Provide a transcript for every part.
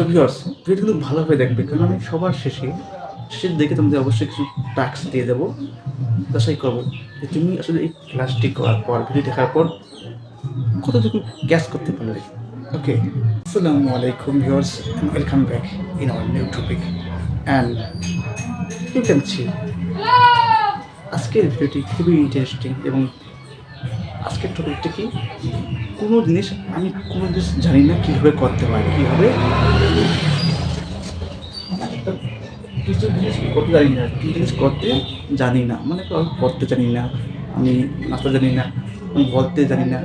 So viewers, ভিডিওটি কিন্তু ভালোভাবে দেখবে, কারণ আমি সবার শেষের দিকে তোমাদের অবশ্যই কিছু টাস্ক দিয়ে দেবো, যাচাই করবো যে তুমি আসলে এই ক্লাসটি করার পর, ভিডিও দেখার পর কতটুকু ক্যাচ করতে পারলে। ওকে, আসসালামু আলাইকুম viewers, and welcome back in our new topic, and you can see আজকের ভিডিওটি খুবই ইন্টারেস্টিং। এবং আজকের টপিকটা কি, কোনো জিনিস জানি না কীভাবে করতে হয়, কীভাবে কিছু জিনিস করতে জানি না, কিছু জিনিস করতে জানি না, মানে করতে জানি না, আমি নাচতে জানি না, আমি বলতে জানি না,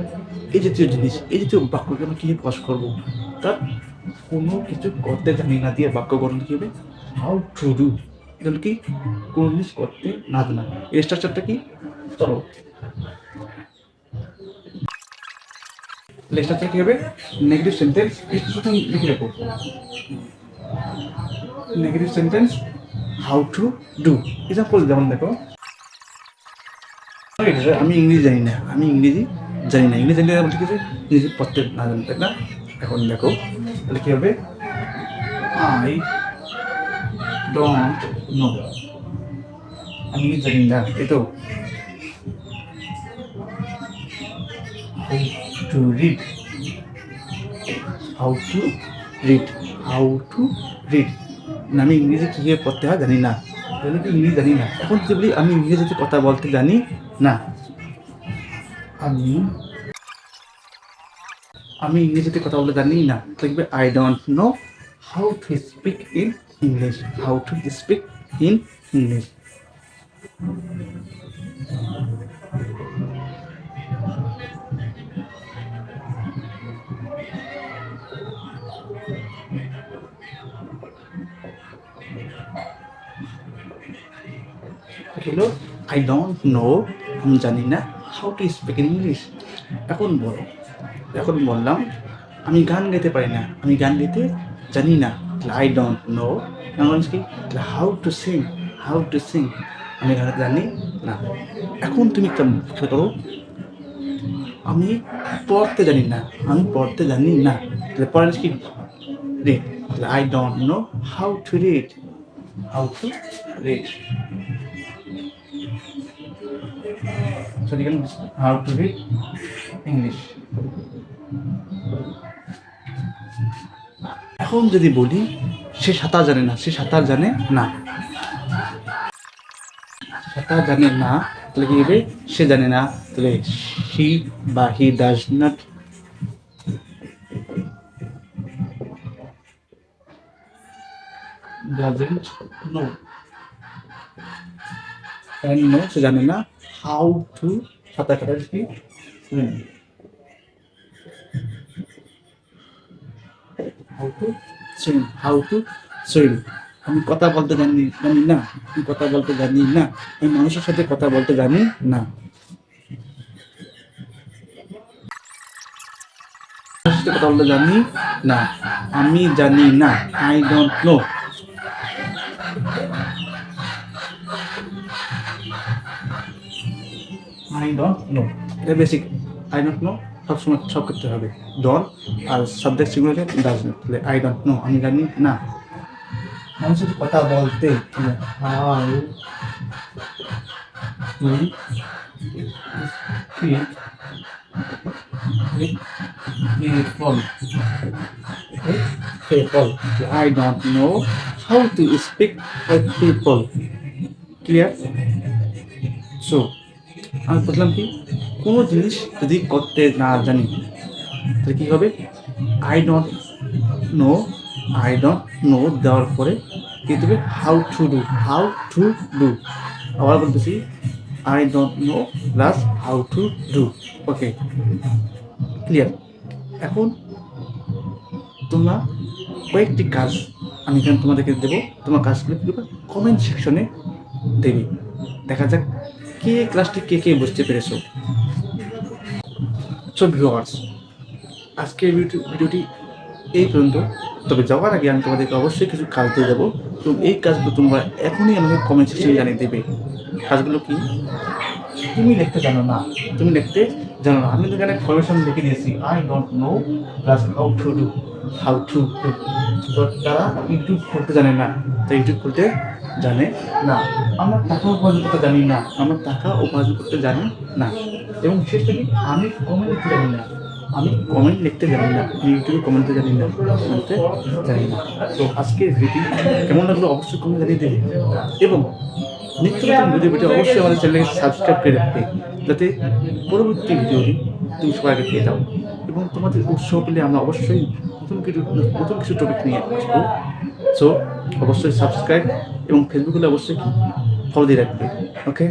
এই জাতীয় জিনিস, এই জাতীয় বাক্যকে আমি কীভাবে প্রকাশ করবো, তার কোনো কিছু করতে জানি না দিয়ে বাক্য গঠন কী হবে, হাউ টু ডু। এটা কি, কোনো জিনিস করতে না জানা, এই স্ট্রাকচারটা কি, চলো স্ট্রাকচার কী হবে, নেগেটিভ সেন্টেন্স লিখে রাখো, negative sentence how to do. Example যেমন দেখো, আমি ইংরেজি জানি না, ইংরেজি জানি না বলতে কিছু ইংরেজি পড়তে না জানি, তাই না? এখন দেখো তাহলে কী হবে, আই ডোন্ট নো, আমি ইংরেজি জানি না, এই তো to read, how to read, না আমি ইংরেজি কীভাবে পড়তে হয় জানি না, তাহলে কি ইংরেজি জানি না। এখন যদি বলি আমি ইংরেজিতে কথা বলতে জানি না, আমি ইংরেজিতে কথা বলতে জানি না, দেখবে I don't know how to speak in English, হলো আই ডোন্ট নো, আমি জানি না, how to speak in English. এখন বললাম আমি গান গাইতে পারি না, আমি গান গাইতে জানি না, আই ডোন্ট নো, কি হাউ টু সিং, আমি গান জানি না। এখন তুমি একটা খেয়াল করো, আমি পড়তে জানি না, তাহলে পড়ার কি, read, I don't know how to read, how to read English. এখন যদি বলি সে সাঁতার জানে না, তাহলে কি হবে, সে জানে না, তাহলে শি বা হি ডাজ নট নো, সে জানে না হাউ টু সাঁতার কাটার কি, হাউ টু সুইম। আমি কথা বলতে জানি না, আমি মানুষের সাথে কথা বলতে জানি না, আমি জানি না, আই ডোন্ট নো। এটা বেসিক, আই ডোন্ট নো সবসময় সব করতে হবে, ডন আর সাবজেক্ট সিঙ্গুলারে ডাজ নট, তাহলে আই ডোন্ট নো, আমি জানি না। মানুষের সাথে কথা বলতে, how to speak people, I don't know how to speak with people. Clear? So আমি বললাম কি, কোনো জিনিস যদি করতে না জানি তাহলে কী হবে, আই ডোন্ট নো দেওয়ার পরে কী দেবে, হাউ টু ডু। আবার বলতেছি, I don't know plus how to do. Okay, clear? এখন তোমরা কয়েকটি কাজ আমি এখানে তোমাদেরকে দেবো, তোমার কাজগুলো কী করবে, কমেন্ট সেকশনে দেবে, দেখা যাক ক্লাসটি কে বুঝতে পেরেছো। সো ভিউয়ার্স, আজকের ভিডিওটি এই পর্যন্ত। তবে যাওয়ার আগে আমি তোমাদেরকে অবশ্যই কিছু কাজ দিয়ে দেবো, এবং এই কাজগুলো তোমরা এখনই আমাকে কমেন্ট সেকশনে জানিয়ে দেবে। কাজগুলো কি, তুমি লিখতে জানো না, তুমি লিখতে জানো না। আমি তো এখানে ফরমেশন লিখে দিয়েছি, I don't know plus how to তো তারা ইউটিউব খুলতে জানে না, তো ইউটিউব খুলতে জানে না। আমরা টাকা উপার্জন করতে জানি না, আমরা টাকা উপার্জন করতে জানি না। এবং বিশেষ করে আমি কমেন্ট লিখতে জানি না, আমি কমেন্ট লিখতে জানি না, আমি ইউটিউবে কমেন্টে জানি না, বলতে জানি না। তো আজকের ভিডিও কেমন লাগলো অবশ্যই কমেন্ট জানিয়ে দেবে, এবং নিত্য নতুন ভিডিও অবশ্যই আমাদের চ্যানেলকে সাবস্ক্রাইব করে রাখবে, যাতে পরবর্তী ভিডিওটি তুমি সবার আগে পেয়ে যাও। এবং তোমাদের উৎসাহ পেলে আমরা অবশ্যই নতুন কিছু টপিক নিয়ে আসবো। সো অবশ্যই সাবস্ক্রাইব এবং ফেসবুকে অবশ্যই ফলো দিয়ে রাখবে। ওকে।